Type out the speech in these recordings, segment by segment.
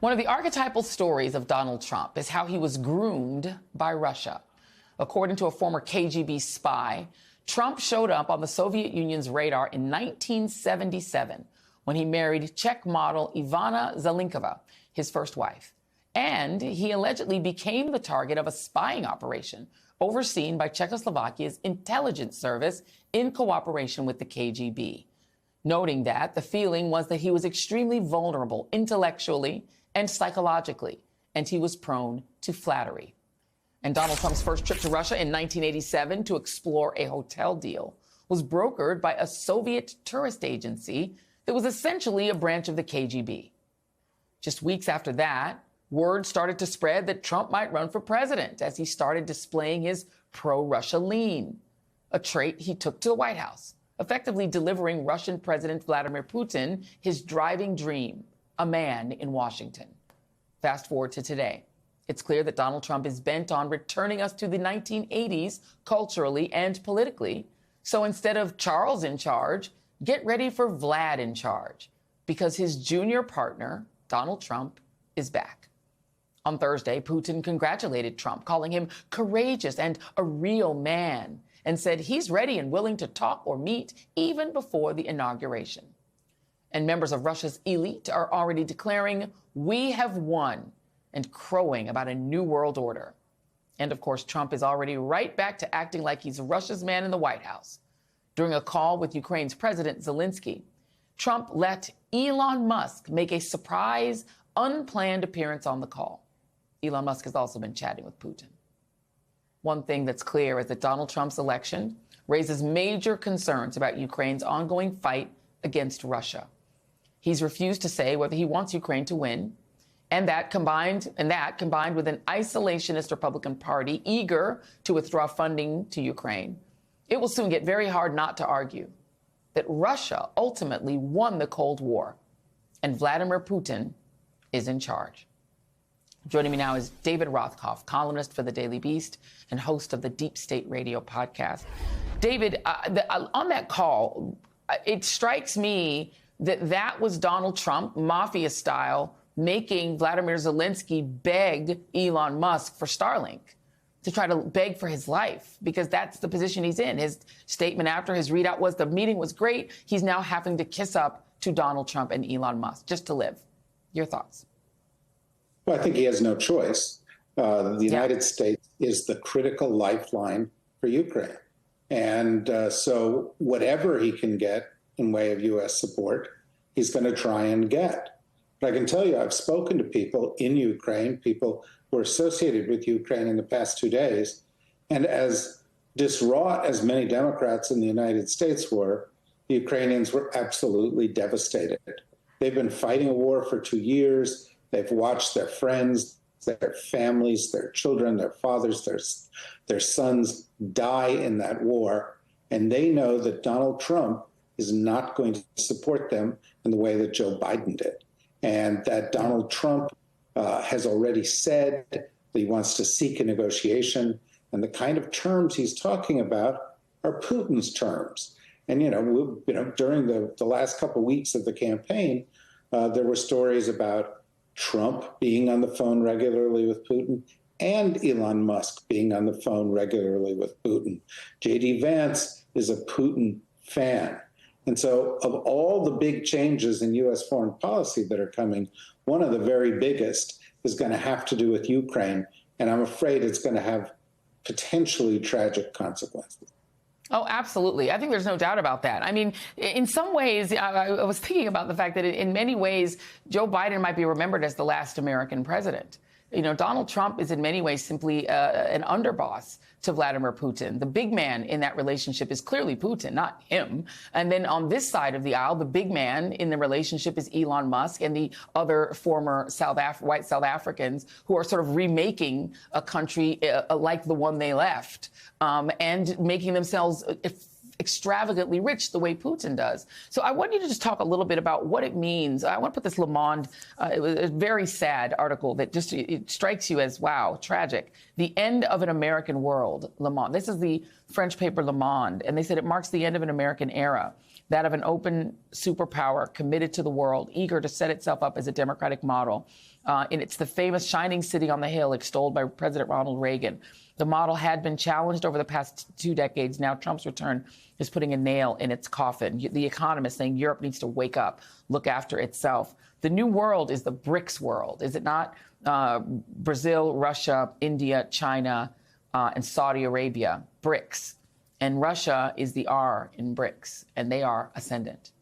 One of the archetypal stories of Donald Trump is how he was groomed by Russia. According to a former KGB spy, Trump showed up on the Soviet Union's radar in 1977 when he married Czech model Ivana Zelinkova, his first wife. And he allegedly became the target of a spying operation overseen by Czechoslovakia's intelligence service in cooperation with the KGB, noting that the feeling was that he was extremely vulnerable intellectually and psychologically, and he was prone to flattery. And Donald Trump's first trip to Russia in 1987 to explore a hotel deal was brokered by a Soviet tourist agency that was essentially a branch of the KGB. Just weeks after that, word started to spread that Trump might run for president as he started displaying his pro-Russia lean, a trait he took to the White House, effectively delivering Russian President Vladimir Putin his driving dream, a man in Washington. Fast forward to today. It's clear that Donald Trump is bent on returning us to the 1980s culturally and politically. So instead of Charles in charge, get ready for Vlad in charge, because his junior partner, Donald Trump, is back. On Thursday, Putin congratulated Trump, calling him courageous and a real man, and said he's ready and willing to talk or meet even before the inauguration. And members of Russia's elite are already declaring, "We have won," and crowing about a new world order. And of course, Trump is already right back to acting like he's Russia's man in the White House. During a call with Ukraine's President Zelensky, Trump let Elon Musk make a surprise, unplanned appearance on the call. Elon Musk has also been chatting with Putin. One thing that's clear is that Donald Trump's election raises major concerns about Ukraine's ongoing fight against Russia. He's refused to say whether he wants Ukraine to win, and that combined with an isolationist Republican Party eager to withdraw funding to Ukraine, it will soon get very hard not to argue that Russia ultimately won the Cold War and Vladimir Putin is in charge. Joining me now is David Rothkopf, columnist for The Daily Beast and host of the Deep State Radio podcast. David, on that call, it strikes me that that was Donald Trump, mafia style, making Vladimir Zelensky beg Elon Musk for Starlink, to try to beg for his life, because that's the position he's in. His statement after his readout was the meeting was great. He's now having to kiss up to Donald Trump and Elon Musk just to live. Your thoughts? Well, I think he has no choice. The United States is the critical lifeline for Ukraine. And so whatever he can get in way of U.S. support, he's going to try and get. But I can tell you, I've spoken to people in Ukraine, people who are associated with Ukraine in the past 2 days, and as distraught as many Democrats in the United States were, the Ukrainians were absolutely devastated. They've been fighting a war for 2 years. They've watched their friends, their families, their children, their fathers, their sons die in that war. And they know that Donald Trump is not going to support them in the way that Joe Biden did. And that Donald Trump has already said that he wants to seek a negotiation. And the kind of terms he's talking about are Putin's terms. And, during the last couple of weeks of the campaign, there were stories about Trump being on the phone regularly with Putin and Elon Musk being on the phone regularly with Putin. J.D. Vance is a Putin fan. And so of all the big changes in U.S. foreign policy that are coming, one of the very biggest is going to have to do with Ukraine. And I'm afraid it's going to have potentially tragic consequences. Oh, absolutely. I think there's no doubt about that. I mean, in some ways, I was thinking about the fact that in many ways, Joe Biden might be remembered as the last American president. Donald Trump is in many ways simply an underboss to Vladimir Putin. The big man in that relationship is clearly Putin, not him. And then on this side of the aisle, the big man in the relationship is Elon Musk and the other former white South Africans who are sort of remaking a country like the one they left and making themselves extravagantly rich the way Putin does. So I want you to just talk a little bit about what it means. I want to put this Le Monde, it was a very sad article that just it strikes you as, wow, tragic. The end of an American world, Le Monde. This is the French paper Le Monde, and they said it marks the end of an American era. that of an open superpower committed to the world, eager to set itself up as a democratic model. And it's the famous shining city on the hill extolled by President Ronald Reagan. The model had been challenged over the past 2 decades. Now Trump's return is putting a nail in its coffin. The Economist saying Europe needs to wake up, look after itself. The new world is the BRICS world, is it not? Brazil, Russia, India, China, and Saudi Arabia, BRICS. And Russia is the R in BRICS, and they are ascendant.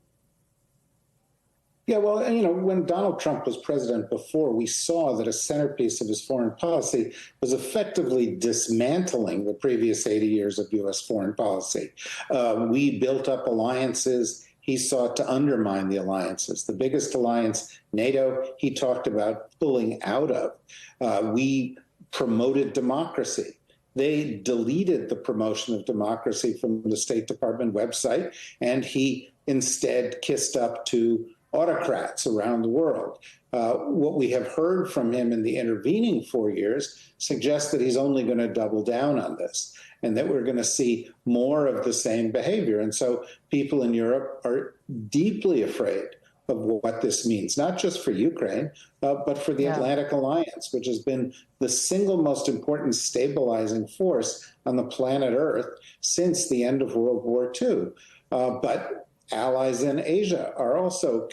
Yeah, well, when Donald Trump was president before, we saw that a centerpiece of his foreign policy was effectively dismantling the previous 80 years of U.S. foreign policy. We built up alliances. He sought to undermine the alliances. The biggest alliance, NATO, he talked about pulling out of. We promoted democracy. They deleted the promotion of democracy from the State Department website, and he instead kissed up to autocrats around the world. What we have heard from him in the intervening 4 years suggests that he's only going to double down on this and that we're going to see more of the same behavior. And so people in Europe are deeply afraid of what this means, not just for Ukraine, but for the Atlantic Alliance, which has been the single most important stabilizing force on the planet Earth since the end of World War II. But allies in Asia are also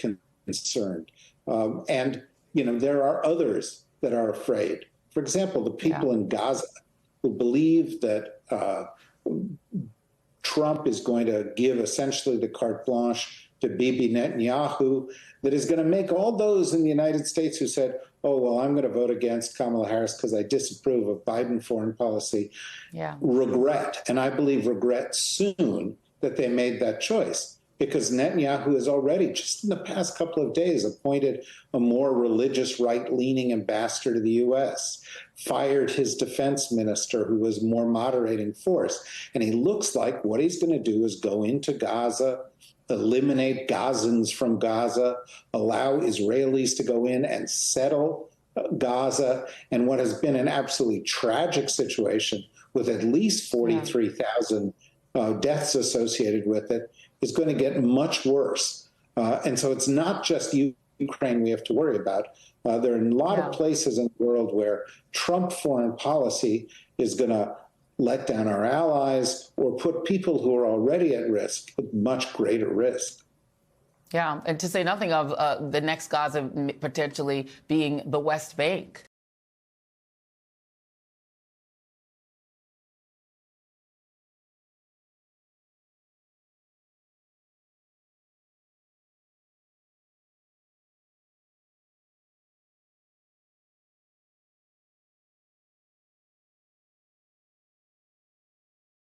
concerned. And, there are others that are afraid. For example, the people in Gaza who believe that Trump is going to give essentially the carte blanche to Bibi Netanyahu, that is going to make all those in the United States who said, oh, well, I'm going to vote against Kamala Harris because I disapprove of Biden foreign policy, regret. And I believe regret soon that they made that choice. Because Netanyahu has already, just in the past couple of days, appointed a more religious, right-leaning ambassador to the U.S., fired his defense minister, who was more moderating force. And he looks like what he's going to do is go into Gaza, eliminate Gazans from Gaza, allow Israelis to go in and settle Gaza. And what has been an absolutely tragic situation with at least 43,000 deaths associated with it, is going to get much worse. And so it's not just Ukraine we have to worry about. There are a lot of places in the world where Trump foreign policy is going to let down our allies or put people who are already at risk at much greater risk. Yeah, and to say nothing of the next Gaza potentially being the West Bank.